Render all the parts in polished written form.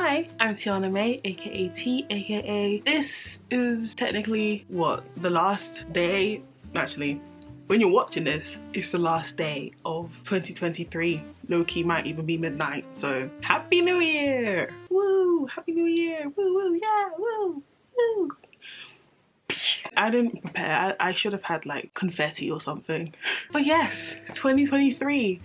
Hi, I'm Tiana May, aka T, aka this is technically what, the last day, actually when you're watching this, it's the last day of 2023. Low-key might even be midnight, so Happy New Year! Woo! Happy New Year! Woo woo, yeah, woo! Woo! I didn't prepare. I should have had like confetti or something. But yes, 2023.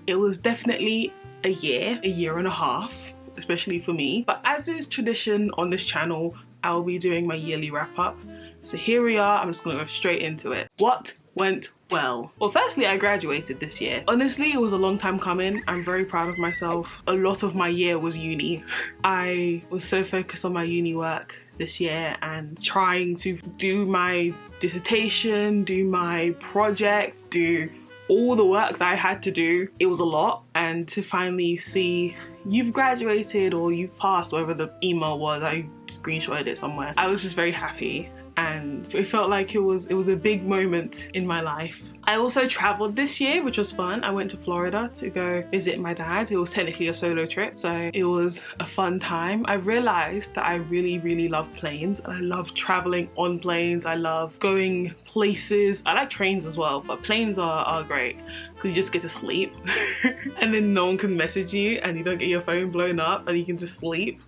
It was definitely a year and a half, especially for me. But as is tradition on this channel, I'll be doing my yearly wrap up. So here we are, I'm just gonna go straight into it. What went well? Well, firstly, I graduated this year. Honestly, it was a long time coming. I'm very proud of myself. A lot of my year was uni. I was so focused on my uni work this year and trying to do my dissertation, do my project, do all the work that I had to do. It was a lot, and to finally see you've graduated or you've passed, whatever the email was, I screenshotted it somewhere. I was just very happy, and it felt like it was a big moment in my life. I also traveled this year, which was fun. I went to Florida to go visit my dad. It was technically a solo trip, so it was a fun time. I realized that I really love planes, and I love traveling on planes. I love going places. I like trains as well, but planes are great because you just get to sleep and then no one can message you and you don't get your phone blown up and you can just sleep.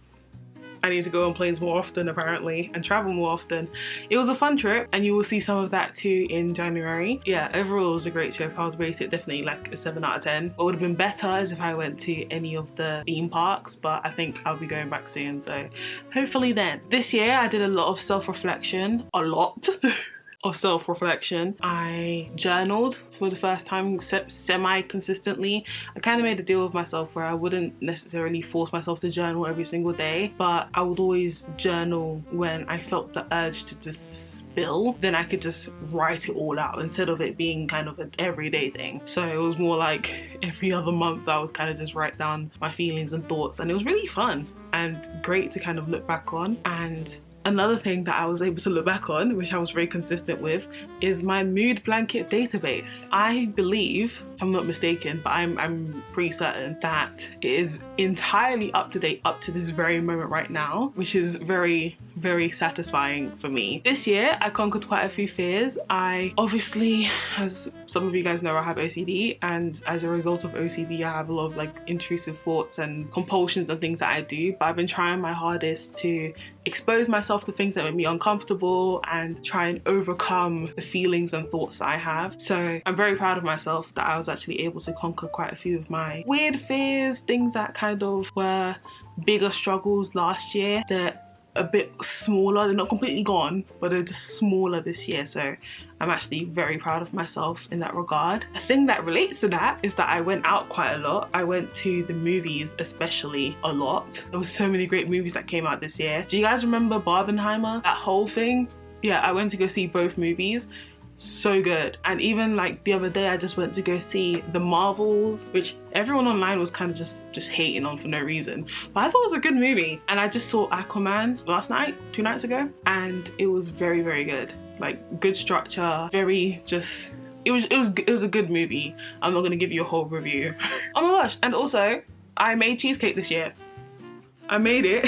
I need to go on planes more often apparently and travel more often. It was a fun trip, and you will see some of that too in January. Yeah, overall it was a great trip. I would rate it definitely like a 7 out of 10. What would have been better is if I went to any of the theme parks, but I think I'll be going back soon, so hopefully then. This year I did a lot of self-reflection, a lot. Of self-reflection. I journaled for the first time semi-consistently. I kind of made a deal with myself where I wouldn't necessarily force myself to journal every single day, but I would always journal when I felt the urge to just spill. Then I could just write it all out instead of it being kind of an everyday thing. So it was more like every other month I would kind of just write down my feelings and thoughts, and it was really fun and great to kind of look back on. And another thing that I was able to look back on, which I was very consistent with, is my mood blanket database. I believe, if I'm not mistaken, but I'm pretty certain that it is entirely up to date up to this very moment right now, which is very satisfying for me. This year I conquered quite a few fears. I obviously, as some of you guys know, I have OCD, and as a result of OCD I have a lot of like intrusive thoughts and compulsions and things that I do, but I've been trying my hardest to expose myself to things that make me uncomfortable and try and overcome the feelings and thoughts that I have. So I'm very proud of myself that I was actually able to conquer quite a few of my weird fears, things that kind of were bigger struggles last year. They're a bit smaller, they're not completely gone, but they're just smaller this year, so I'm actually very proud of myself in that regard. A thing that relates to that is that I went out quite a lot. I went to the movies especially a lot. There were so many great movies that came out this year. Do you guys remember Barbenheimer? That whole thing? Yeah, I went to go see both movies. So good. And even like the other day I just went to go see The Marvels, which everyone online was kind of just hating on for no reason, but I thought it was a good movie. And I just saw Aquaman last night, 2 nights ago, and it was very good. Like, good structure, very just, it was a good movie. I'm not gonna give you a whole review. Oh my gosh, and also I made cheesecake this year. I made it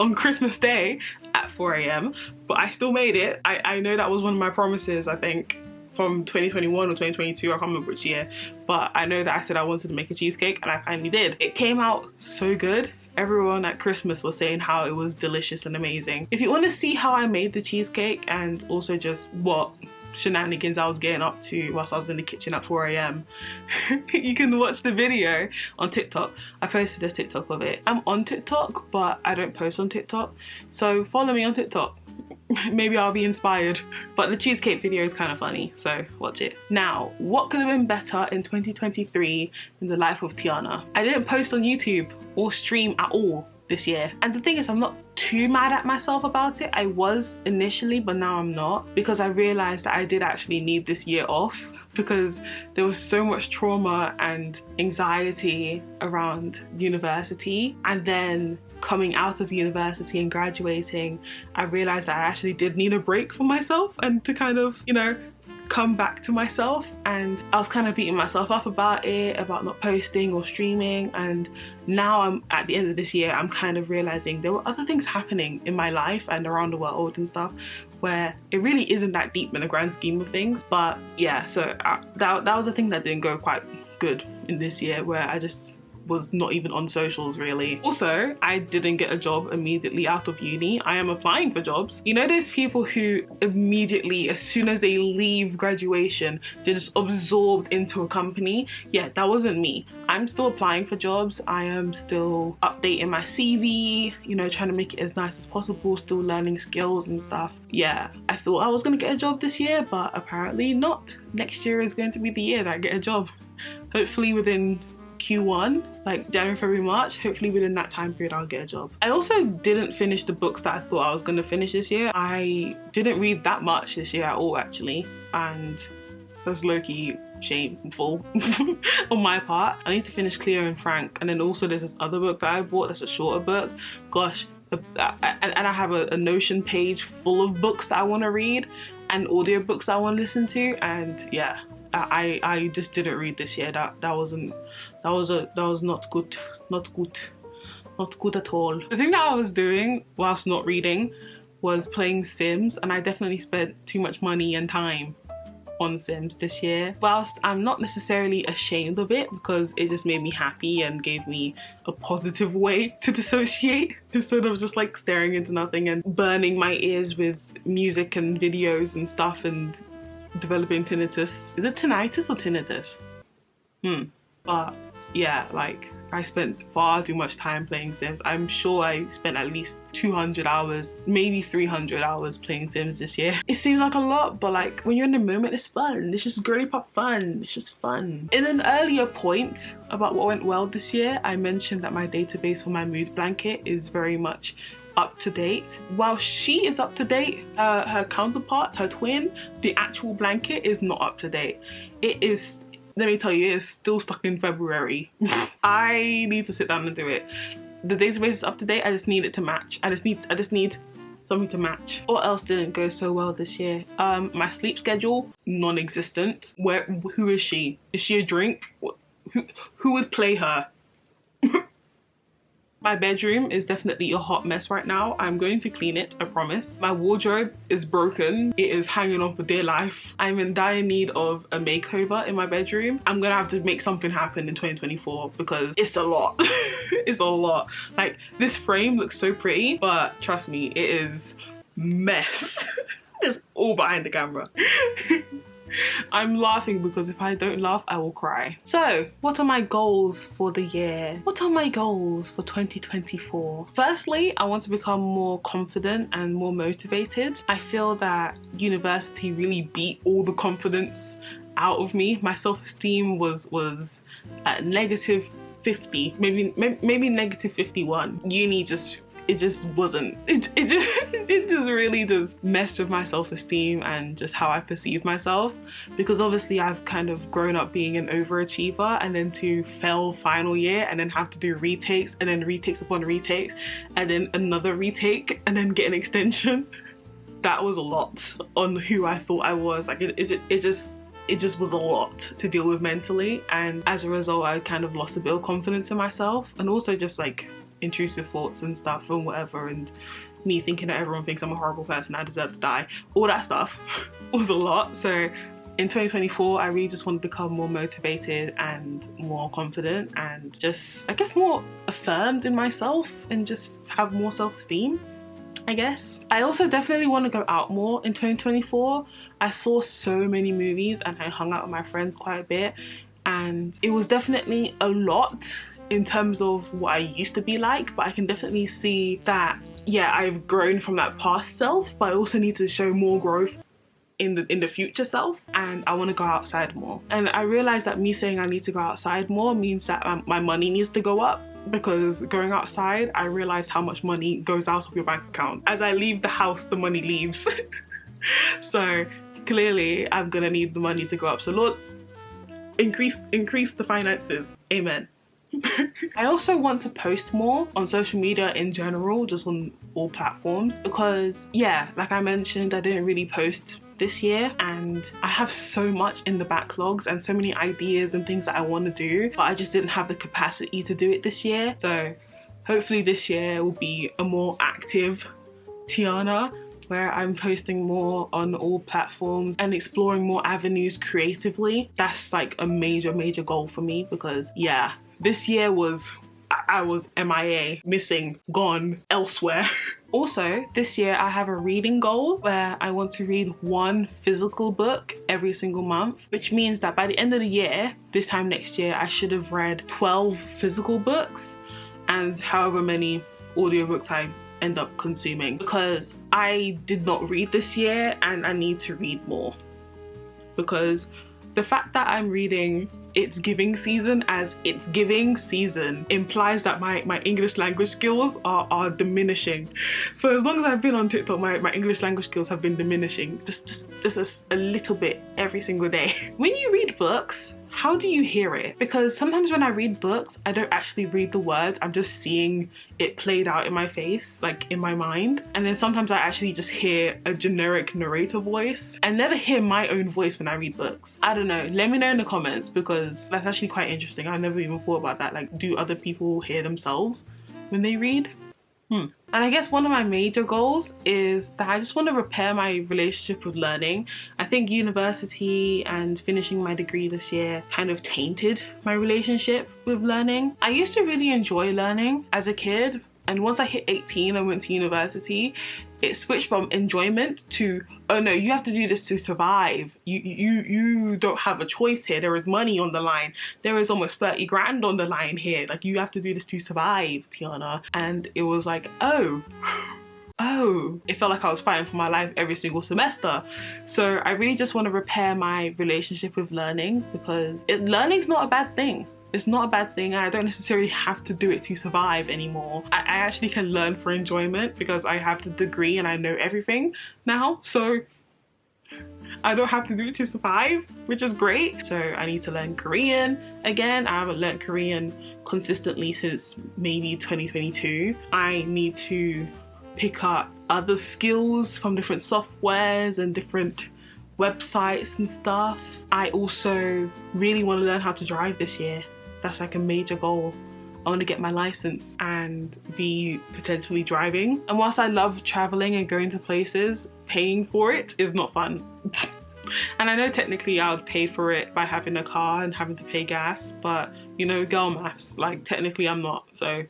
on Christmas Day at 4 AM, but I still made it. I know that was one of my promises, I think, from 2021 or 2022, I can't remember which year, but I know that I said I wanted to make a cheesecake, and I finally did. It came out so good. Everyone at Christmas was saying how it was delicious and amazing. If you want to see how I made the cheesecake and also just what shenanigans I was getting up to whilst I was in the kitchen at 4 AM, you can watch the video on TikTok. I posted a TikTok of it. I'm on TikTok, but I don't post on TikTok, so follow me on TikTok. Maybe I'll be inspired. But the cheesecake video is kind of funny, so watch it. Now, what could have been better in 2023 in the life of Tiana? I didn't post on YouTube or stream at all this year. And the thing is, I'm not too mad at myself about it. I was initially, but now I'm not, because I realized that I did actually need this year off because there was so much trauma and anxiety around university. And then coming out of university and graduating, I realized that I actually did need a break for myself and to kind of, you know, come back to myself, and I was kind of beating myself up about it, about not posting or streaming. And now I'm at the end of this year, I'm kind of realizing there were other things happening in my life and around the world and stuff where it really isn't that deep in the grand scheme of things. But yeah, so that was a thing that didn't go quite good in this year, where I just was not even on socials really. Also, I didn't get a job immediately out of uni. I am applying for jobs. You know those people who immediately, as soon as they leave graduation, they're just absorbed into a company? Yeah, that wasn't me. I'm still applying for jobs. I am still updating my CV, you know, trying to make it as nice as possible, still learning skills and stuff. Yeah, I thought I was gonna get a job this year, but apparently not. Next year is going to be the year that I get a job. Hopefully within Q1, like January, February, March, hopefully within that time period I'll get a job. I also didn't finish the books that I thought I was going to finish this year. I didn't read that much this year at all actually, and that's low-key shameful on my part. I need to finish Cleo and Frank, and then also there's this other book that I bought that's a shorter book. Gosh, and I have a Notion page full of books that I want to read and audiobooks that I want to listen to, and yeah, I just didn't read this year. That was not good at all. The thing that I was doing whilst not reading was playing Sims, and I definitely spent too much money and time on Sims this year. Whilst I'm not necessarily ashamed of it, because it just made me happy and gave me a positive way to dissociate instead of just like staring into nothing and burning my ears with music and videos and stuff and developing tinnitus. Is it tinnitus or tinnitus? But yeah, like I spent far too much time playing Sims. I'm sure I spent at least 200 hours, maybe 300 hours playing Sims this year. It seems like a lot, but like when you're in the moment, it's fun. It's just girly pop fun. It's just fun. In an earlier point about what went well this year, I mentioned that my database for my mood blanket is very much up to date. While she is up to date, her counterpart, her twin, the actual blanket is not up to date. It is, let me tell you, it is still stuck in February. I need to sit down and do it. The database is up to date. I just need it to match. I just need something to match. What else didn't go so well this year? My sleep schedule, non-existent. Who is she? Is she a drink? Who would play her? My bedroom is definitely a hot mess right now. I'm going to clean it, I promise. My wardrobe is broken. It is hanging on for dear life. I'm in dire need of a makeover in my bedroom. I'm gonna have to make something happen in 2024 because it's a lot. It's a lot. Like, this frame looks so pretty, but trust me, it is mess. It's all behind the camera. I'm laughing because if I don't laugh, I will cry. So, what are my goals for the year? What are my goals for 2024? Firstly, I want to become more confident and more motivated. I feel that university really beat all the confidence out of me. My self-esteem was at negative 50, maybe negative 51. Uni it just wasn't. It just really just messed with my self-esteem and just how I perceive myself, because obviously I've kind of grown up being an overachiever, and then to fail final year and then have to do retakes and then retakes upon retakes and then another retake and then get an extension. That was a lot on who I thought I was. Like it just was a lot to deal with mentally, and as a result I kind of lost a bit of confidence in myself, and also just like intrusive thoughts and stuff and whatever, and me thinking that everyone thinks I'm a horrible person, I deserve to die. All that stuff was a lot. So in 2024 I really just want to become more motivated and more confident and just, I guess, more affirmed in myself and just have more self-esteem, I guess. I also definitely want to go out more in 2024. I saw so many movies and I hung out with my friends quite a bit, and it was definitely a lot in terms of what I used to be like, but I can definitely see that, yeah, I've grown from that past self, but I also need to show more growth in the future self, and I want to go outside more. And I realized that me saying I need to go outside more means that my money needs to go up, because going outside, I realized how much money goes out of your bank account. As I leave the house, the money leaves. So clearly I'm gonna need the money to go up. So Lord, increase the finances. Amen. I also want to post more on social media in general, just on all platforms, because yeah, like I mentioned, I didn't really post this year, and I have so much in the backlogs and so many ideas and things that I want to do, but I just didn't have the capacity to do it this year. So hopefully this year will be a more active Tiana, where I'm posting more on all platforms and exploring more avenues creatively. That's like a major goal for me, because yeah, this year I was MIA, missing, gone, elsewhere. Also, this year I have a reading goal where I want to read 1 physical book every single month, which means that by the end of the year, this time next year, I should have read 12 physical books and however many audiobooks I end up consuming, because I did not read this year and I need to read more. Because the fact that I'm reading It's Giving Season as It's Giving Season implies that my English language skills are diminishing. For as long as I've been on TikTok, my English language skills have been diminishing. Just a little bit every single day. When you read books, how do you hear it? Because sometimes when I read books, I don't actually read the words, I'm just seeing it played out in my face, like in my mind. And then sometimes I actually just hear a generic narrator voice. I never hear my own voice when I read books. I don't know, let me know in the comments, because that's actually quite interesting. I never even thought about that. Like, do other people hear themselves when they read? And I guess one of my major goals is that I just want to repair my relationship with learning. I think university and finishing my degree this year kind of tainted my relationship with learning. I used to really enjoy learning as a kid, and once I hit 18 and went to university, it switched from enjoyment to, oh no, you have to do this to survive. You don't have a choice here. There is money on the line. There is almost 30 grand on the line here. Like, you have to do this to survive, Tiana. And it was like, oh, it felt like I was fighting for my life every single semester. So I really just want to repair my relationship with learning, because learning's not a bad thing. It's not a bad thing. I don't necessarily have to do it to survive anymore. I actually can learn for enjoyment, because I have the degree and I know everything now. So I don't have to do it to survive, which is great. So I need to learn Korean again. I haven't learned Korean consistently since maybe 2022. I need to pick up other skills from different softwares and different websites and stuff. I also really want to learn how to drive this year. That's like a major goal. I want to get my license and be potentially driving. And whilst I love traveling and going to places, paying for it is not fun. And I know technically I would pay for it by having a car and having to pay gas, but you know, girl maths, like technically I'm not. So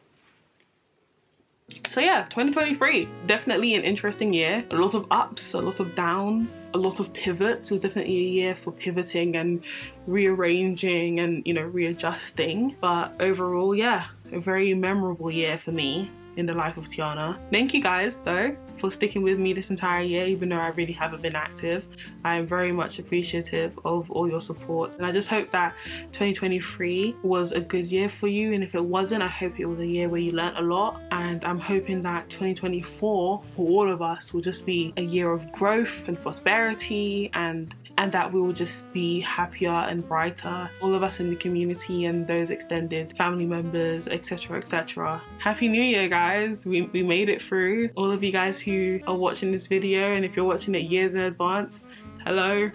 yeah, 2023, definitely an interesting year. A lot of ups, a lot of downs, a lot of pivots. It was definitely a year for pivoting and rearranging and, you know, readjusting. But overall, yeah, a very memorable year for me in the life of Tiana. Thank you guys though for sticking with me this entire year, even though I really haven't been active. I am very much appreciative of all your support, and I just hope that 2023 was a good year for you, and if it wasn't, I hope it was a year where you learnt a lot. And I'm hoping that 2024 for all of us will just be a year of growth and prosperity, and that we will just be happier and brighter, all of us in the community and those extended family members, etc, etc. Happy New Year guys, we made it through. All of you guys who are watching this video, and if you're watching it years in advance, hello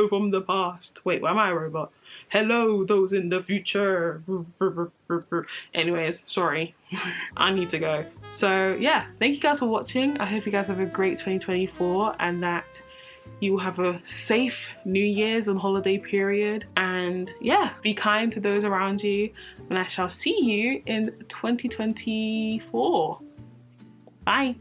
from the past. Wait, why am I a robot? Hello those in the future. Anyways, sorry. I need to go. So yeah, thank you guys for watching. I hope you guys have a great 2024 and that you will have a safe New Year's and holiday period. And yeah, be kind to those around you, and I shall see you in 2024. Bye.